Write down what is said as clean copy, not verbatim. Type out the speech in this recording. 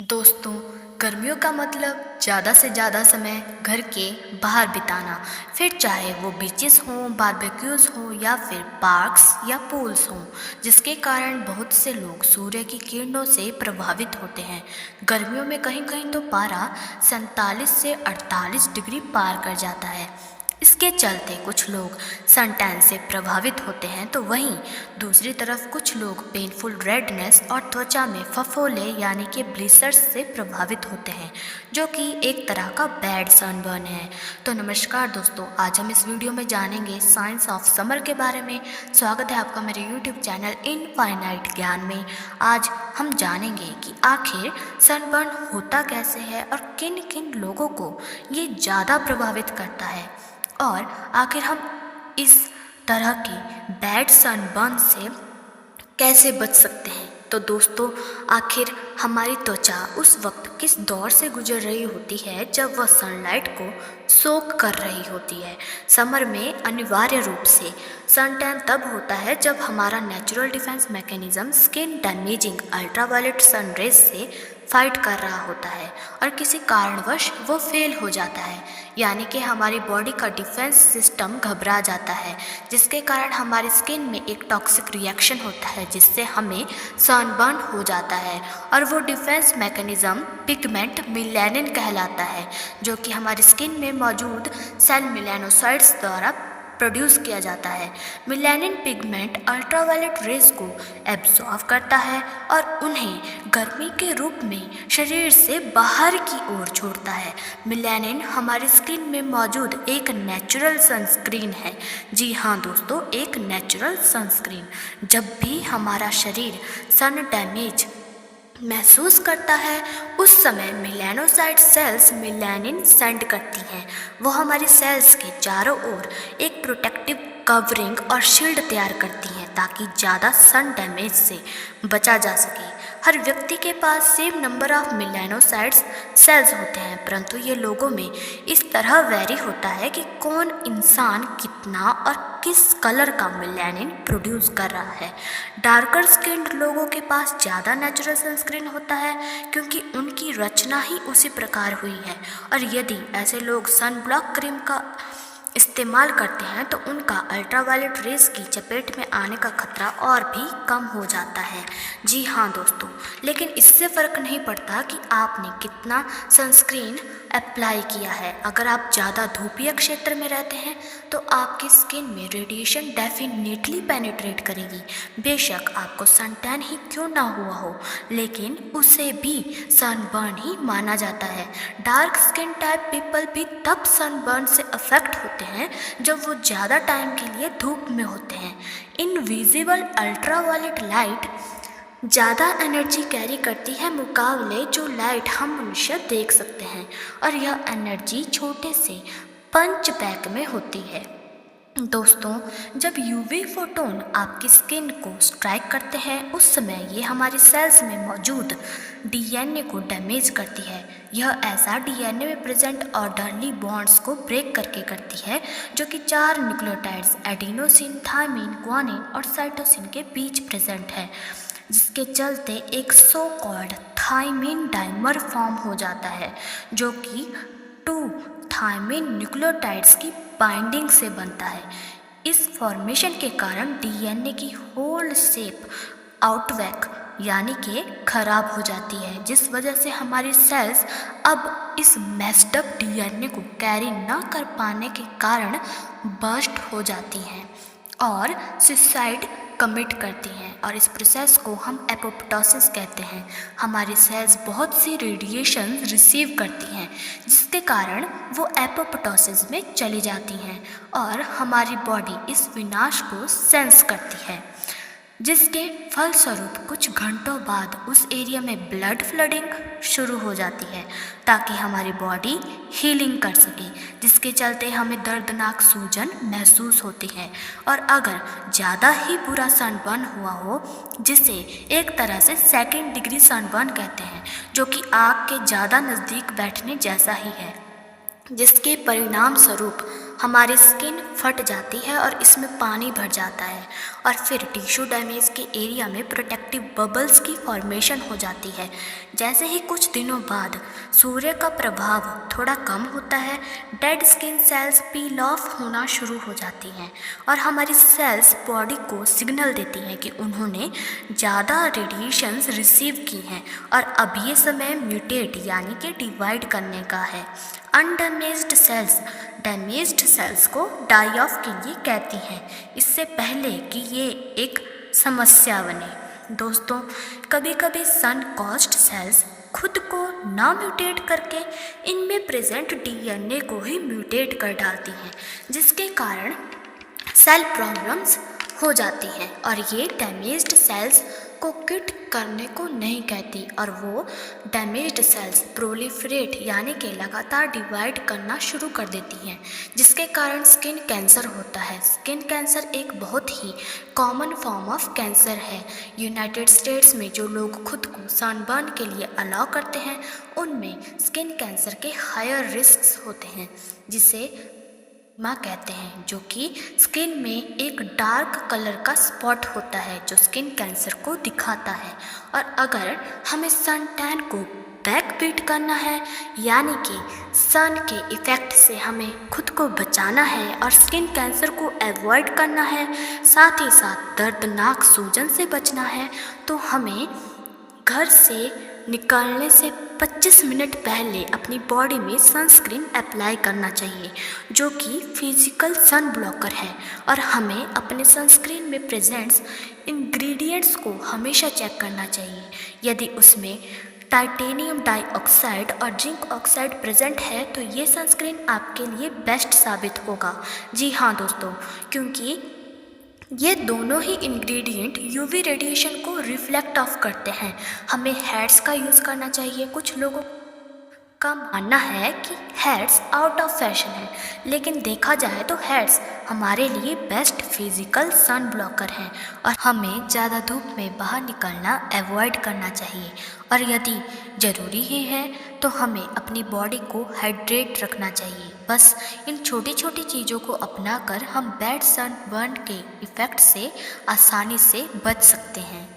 दोस्तों, गर्मियों का मतलब ज़्यादा से ज़्यादा समय घर के बाहर बिताना। फिर चाहे वो बीचेस हों, बारबेक्यूज़ हों या फिर पार्क्स या पूल्स हों, जिसके कारण बहुत से लोग सूर्य की किरणों से प्रभावित होते हैं। गर्मियों में कहीं कहीं तो पारा 47 से 48 डिग्री पार कर जाता है। इसके चलते कुछ लोग सन टैन से प्रभावित होते हैं, तो वहीं दूसरी तरफ कुछ लोग पेनफुल रेडनेस और त्वचा में फफोले यानी कि ब्लिसर्स से प्रभावित होते हैं, जो कि एक तरह का बैड सनबर्न है। तो नमस्कार दोस्तों, आज हम इस वीडियो में जानेंगे साइंस ऑफ समर के बारे में। स्वागत है आपका मेरे यूट्यूब चैनल इनफाइनाइट ज्ञान में। आज हम जानेंगे कि आखिर सनबर्न होता कैसे है और किन किन लोगों को ये ज़्यादा प्रभावित करता है, और आखिर हम इस तरह के बैड सनबर्न से कैसे बच सकते हैं। तो दोस्तों, आखिर हमारी त्वचा उस वक्त किस दौर से गुजर रही होती है जब वह सनलाइट को सोक कर रही होती है। समर में अनिवार्य रूप से सन टैन तब होता है जब हमारा natural defence mechanism skin damaging ultraviolet sun rays से फाइट कर रहा होता है और किसी कारणवश वो फेल हो जाता है, यानी कि हमारी बॉडी का डिफेंस सिस्टम घबरा जाता है, जिसके कारण हमारी स्किन में एक टॉक्सिक रिएक्शन होता है जिससे हमें सनबर्न हो जाता है। और वो डिफेंस मैकेनिज्म पिगमेंट मिलेनिन कहलाता है, जो कि हमारी स्किन में मौजूद सेल मेलानोसाइट्स द्वारा प्रोड्यूस किया जाता है। मिलेनिन पिगमेंट अल्ट्रावायलेट रेज को एब्जॉर्ब करता है और उन्हें गर्मी के रूप में शरीर से बाहर की ओर छोड़ता है। मिलेनिन हमारी स्किन में मौजूद एक नेचुरल सनस्क्रीन है। जी हाँ दोस्तों, एक नेचुरल सनस्क्रीन। जब भी हमारा शरीर सन डैमेज महसूस करता है, उस समय मेलानोसाइट सेल्स मेलानिन सेंड करती हैं। वो हमारी सेल्स के चारों ओर एक प्रोटेक्टिव कवरिंग और शील्ड तैयार करती हैं ताकि ज़्यादा सन डैमेज से बचा जा सके। हर व्यक्ति के पास same number of melanocytes cells होते हैं, परंतु ये लोगों में इस तरह वेरी होता है कि कौन इंसान कितना और किस कलर का मेलानिन प्रोड्यूस कर रहा है। डार्कर स्किन्ड लोगों के पास ज़्यादा नेचुरल सनस्क्रीन होता है क्योंकि उनकी रचना ही उसी प्रकार हुई है, और यदि ऐसे लोग सन ब्लॉक क्रीम का इस्तेमाल करते हैं तो उनका अल्ट्रावायलेट रेज की चपेट में आने का खतरा और भी कम हो जाता है। जी हाँ दोस्तों, लेकिन इससे फ़र्क नहीं पड़ता कि आपने कितना सनस्क्रीन अप्लाई किया है। अगर आप ज़्यादा धूपीय क्षेत्र में रहते हैं तो आपकी स्किन में रेडिएशन डेफिनेटली पेनिट्रेट करेगी। बेशक आपको सन टैन ही क्यों ना हुआ हो, लेकिन उसे भी सनबर्न ही माना जाता है। डार्क स्किन टाइप पीपल भी तब सनबर्न से अफेक्ट होते हैं जब वो ज़्यादा टाइम के लिए धूप में होते हैं। इनविजिबल अल्ट्रावायलेट लाइट ज़्यादा एनर्जी कैरी करती है मुकाबले जो लाइट हम मनुष्य देख सकते हैं, और यह एनर्जी छोटे से पंच पैक में होती है। दोस्तों, जब यूवी फोटोन आपकी स्किन को स्ट्राइक करते हैं उस समय ये हमारी सेल्स में मौजूद डीएनए को डैमेज करती है। यह ऐसा डीएनए में प्रेजेंट ऑर्डरली बॉन्ड्स को ब्रेक करके करती है, जो कि 4 न्यूक्लियोटाइड्स एडिनोसिन, थायमिन, ग्वानिन और साइटोसिन के बीच प्रेजेंट है, जिसके चलते एक so called thymine dimer form हो जाता है, जो कि 2 थायमिन न्यूक्लियोटाइड्स की बाइंडिंग से बनता है। इस फॉर्मेशन के कारण डीएनए की होल शेप आउटवैक यानी कि खराब हो जाती है, जिस वजह से हमारी सेल्स अब इस मेस्ड अप डीएनए को कैरी न कर पाने के कारण बर्स्ट हो जाती हैं और सुसाइड कमिट करती हैं, और इस प्रोसेस को हम एपोप्टोसिस कहते हैं। हमारी सेल्स बहुत सी रेडिएशन रिसीव करती हैं, जिसके कारण वो एपोप्टोसिस में चली जाती हैं और हमारी बॉडी इस विनाश को सेंस करती है, जिसके फलस्वरूप कुछ घंटों बाद उस एरिया में ब्लड फ्लडिंग शुरू हो जाती है ताकि हमारी बॉडी हीलिंग कर सके, जिसके चलते हमें दर्दनाक सूजन महसूस होती है। और अगर ज़्यादा ही बुरा सनबर्न हुआ हो, जिसे एक तरह से सेकंड डिग्री सनबर्न कहते हैं, जो कि आग के ज़्यादा नज़दीक बैठने जैसा ही है, जिसके परिणाम स्वरूप हमारी स्किन फट जाती है और इसमें पानी भर जाता है और फिर टिश्यू डैमेज के एरिया में प्रोटेक्टिव बबल्स की फॉर्मेशन हो जाती है। जैसे ही कुछ दिनों बाद सूर्य का प्रभाव थोड़ा कम होता है, dead skin cells peel of होना शुरू हो जाती हैं और हमारी सेल्स बॉडी को सिग्नल देती हैं कि उन्होंने ज़्यादा रेडिएशंस रिसीव की हैं और अब ये समय म्यूटेट यानी कि डिवाइड करने का है। अनडैमेज्ड सेल्स डैमेज्ड सेल्स को डाई ऑफ के लिए कहती हैं, इससे पहले कि ये एक समस्या बने। दोस्तों, कभी कभी सन कॉज्ड सेल्स खुद को ना म्यूटेट करके इनमें प्रेजेंट डीएनए को ही म्यूटेट कर डालती हैं, जिसके कारण सेल प्रॉब्लम्स हो जाती हैं और ये डैमेज्ड सेल्स को किट करने को नहीं कहती और वो डैमेज्ड सेल्स प्रोलिफरेट यानी कि लगातार डिवाइड करना शुरू कर देती हैं, जिसके कारण स्किन कैंसर होता है। स्किन कैंसर एक बहुत ही कॉमन फॉर्म ऑफ कैंसर है। यूनाइटेड स्टेट्स में जो लोग खुद को सनबर्न के लिए अलाउ करते हैं उनमें स्किन कैंसर के हायर रिस्क्स होते हैं, जिसे माँ कहते हैं, जो कि स्किन में एक डार्क कलर का स्पॉट होता है जो स्किन कैंसर को दिखाता है। और अगर हमें सन टैन को बैक बीट करना है यानी कि सन के इफ़ेक्ट से हमें खुद को बचाना है और स्किन कैंसर को अवॉइड करना है, साथ ही साथ दर्दनाक सूजन से बचना है, तो हमें घर से निकलने से 25 मिनट पहले अपनी बॉडी में सनस्क्रीन अप्लाई करना चाहिए, जो कि फिजिकल सन ब्लॉकर है। और हमें अपने सनस्क्रीन में प्रेजेंट्स इंग्रेडिएंट्स को हमेशा चेक करना चाहिए। यदि उसमें टाइटेनियम डाइऑक्साइड और जिंक ऑक्साइड प्रेजेंट है तो ये सनस्क्रीन आपके लिए बेस्ट साबित होगा। जी हाँ दोस्तों, क्योंकि ये दोनों ही इंग्रेडिएंट यूवी रेडिएशन को रिफ्लेक्ट ऑफ करते हैं। हमें हैट्स का यूज़ करना चाहिए। कुछ लोगों का मानना है कि हैट्स आउट ऑफ फैशन है, लेकिन देखा जाए तो हैट्स हमारे लिए बेस्ट फिजिकल सन ब्लॉकर हैं और हमें ज़्यादा धूप में बाहर निकलना अवॉइड करना चाहिए। और यदि ज़रूरी ही है तो हमें अपनी बॉडी को हाइड्रेट रखना चाहिए। बस इन छोटी छोटी चीज़ों को अपनाकर हम बैड सन बर्न के इफ़ेक्ट से आसानी से बच सकते हैं।